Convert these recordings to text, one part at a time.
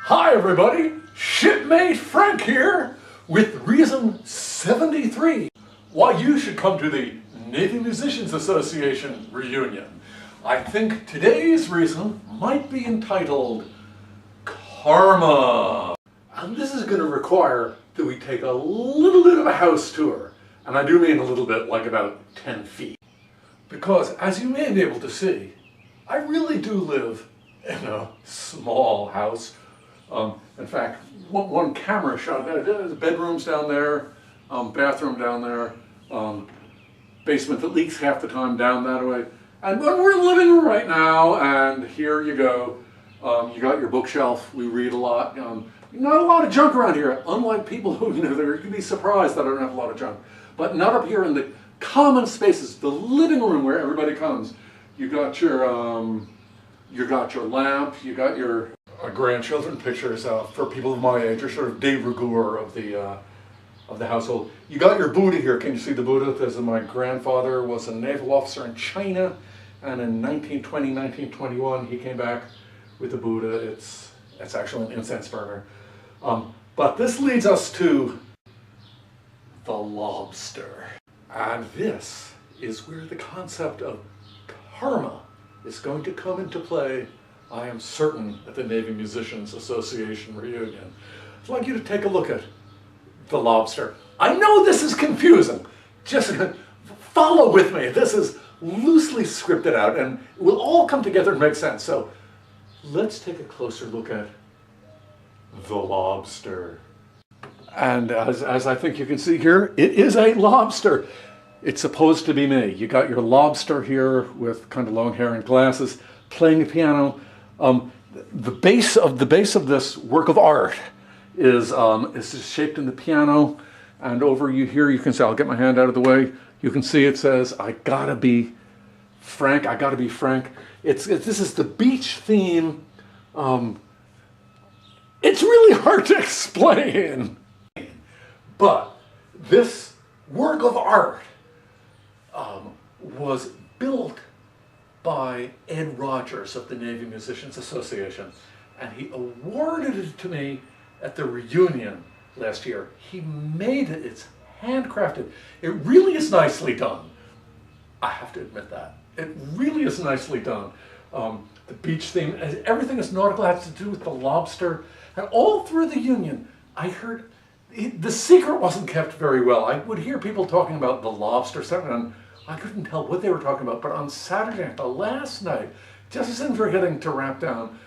Hi everybody, shipmate Frank here with reason 73 why you should come to the Navy Musicians Association reunion. I think today's reason might be entitled Karma. And this is going to require that we take a little bit of a house tour. And I do mean a little bit, like about 10 feet. Because as you may be able to see, I really do live in a small house. In fact, one camera shot, there's bedrooms down there, bathroom down there, basement that leaks half the time down that way. And we're in the living room right now, and here you go. You got your bookshelf, we read a lot. Not a lot of junk around here, unlike people who, they're going to be surprised that I don't have a lot of junk. But not up here in the common spaces, the living room where everybody comes. You got your lamp, you got your grandchildren pictures for people of my age, or sort of de rigueur of the household. You got your Buddha here. Can you see the Buddha? This is my grandfather was a naval officer in China, and in 1920, 1921 he came back with the Buddha. It's actually an incense burner. But this leads us to the lobster. And this is where the concept of karma is going to come into play, I am certain, at the Navy Musicians Association reunion. I'd like you to take a look at the lobster. I know this is confusing. Just follow with me. This is loosely scripted out and it will all come together and make sense. So let's take a closer look at the lobster. And as I think you can see here, it is a lobster. It's supposed to be me. You got your lobster here with kind of long hair and glasses, playing the piano. The base of this work of art is shaped in the piano, and over here you can see, I'll get my hand out of the way, you can see it says, I gotta be Frank, I gotta be Frank. This is the beach theme. It's really hard to explain. But this work of art was built by Ed Rodgers of the Navy Musicians Association, and he awarded it to me at the reunion last year. He made it, it's handcrafted. It really is nicely done. I have to admit that. It really is nicely done. The beach theme, everything is nautical, has to do with the lobster. And all through the union, I heard, the secret wasn't kept very well. I would hear people talking about the lobster, and I couldn't tell what they were talking about. But on Saturday night, the last night, just as things were getting to wrap down,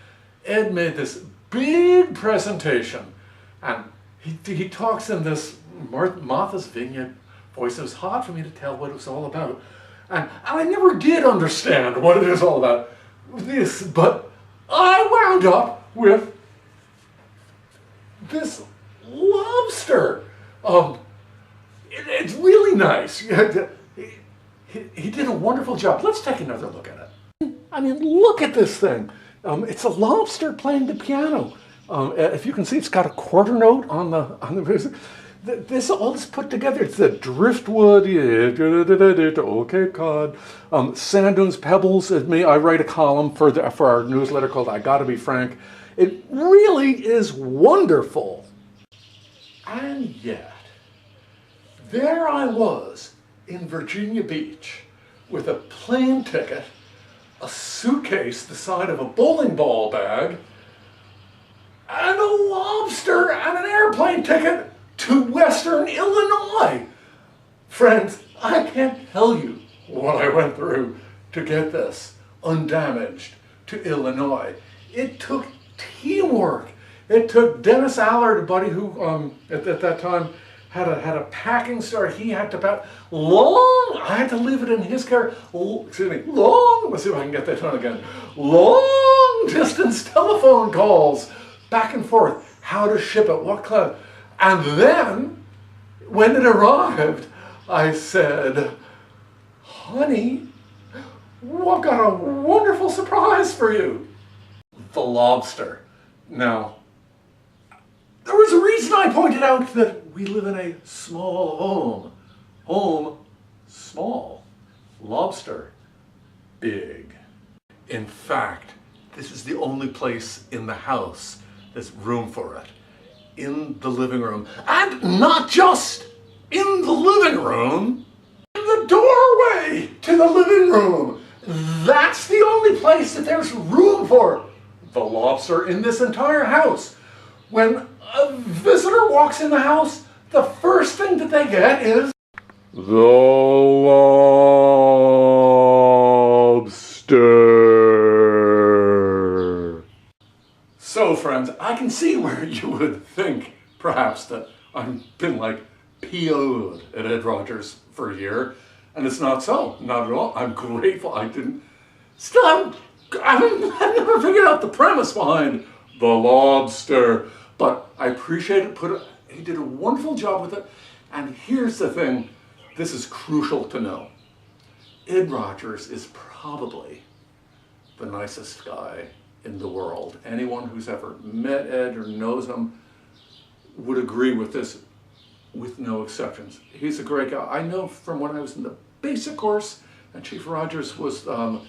Ed made this big presentation. And he talks in this Martha's Vineyard voice. It was hard for me to tell what it was all about. And I never did understand what it is all about. But I wound up with this lobster. It's really nice. He did a wonderful job. Let's take another look at it. I mean, look at this thing. It's a lobster playing the piano. If you can see, it's got a quarter note on the this all is put together. It's the driftwood, Cape Cod, sand dunes, pebbles. I write a column for our newsletter called I Gotta Be Frank. It really is wonderful. And yet, there I was in Virginia Beach with a plane ticket, a suitcase the size of a bowling ball bag, and a lobster and an airplane ticket to Western Illinois. Friends, I can't tell you what I went through to get this undamaged to Illinois. It took teamwork. It took Dennis Allard, a buddy who at that time had a packing store. He had to pack long. I had to leave it in his car. Excuse me. Long. Let's see if I can get that tone again. Long distance telephone calls back and forth. How to ship it? What club? And then when it arrived, I said, "Honey, I've got a wonderful surprise for you." The lobster. Now, there was a reason I pointed out that we live in a small home. Home, small. Lobster, big. In fact, this is the only place in the house there's room for it in the living room. And not just in the living room, in the doorway to the living room. That's the only place that there's room for the lobster in this entire house. When a visitor walks in the house, the first thing that they get is the lobster. So friends, I can see where you would think perhaps that I've been like PO'd at Ed Rodgers for a year, and it's not so, not at all. I'm grateful I didn't, still I've never figured out the premise behind the lobster, but I appreciate it. He did a wonderful job with it, and here's the thing, this is crucial to know. Ed Rodgers is probably the nicest guy in the world. Anyone who's ever met Ed or knows him would agree with this, with no exceptions. He's a great guy. I know from when I was in the basic course, and Chief Rodgers was a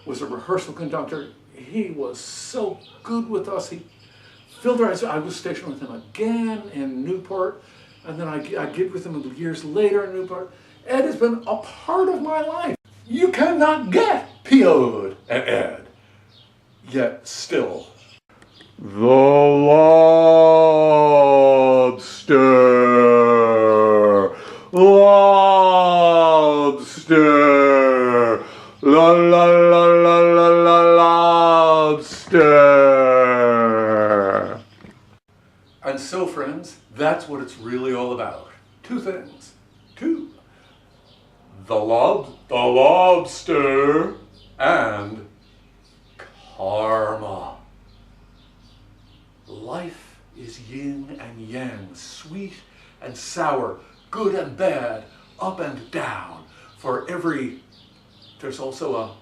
rehearsal conductor. He was so good with us. He filled our eyes. I was stationed with him again in Newport, and then I gigged with him years later in Newport. Ed has been a part of my life. You cannot get PO'd at Ed, yet still. The lobster, lobster, la la la la la la lobster. And so friends, that's what it's really all about. Two things. The lobster and karma. Life is yin and yang, sweet and sour, good and bad, up and down. For every, there's also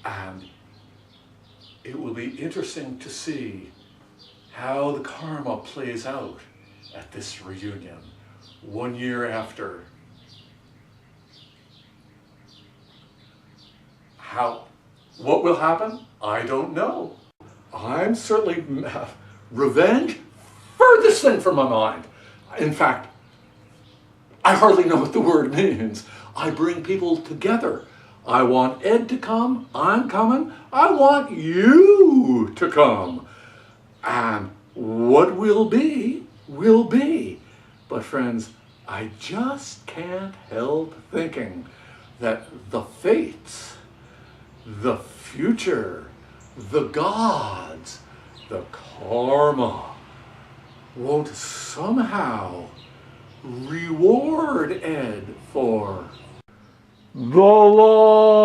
and it will be interesting to see how the karma plays out at this reunion 1 year after. What will happen? I don't know. I'm certainly, revenge, furthest thing from my mind. In fact, I hardly know what the word means. I bring people together. I want Ed to come, I'm coming. I want you to come. And what will be, will be. But friends, I just can't help thinking that the fates, the future, the gods, the karma won't somehow reward Ed for the law.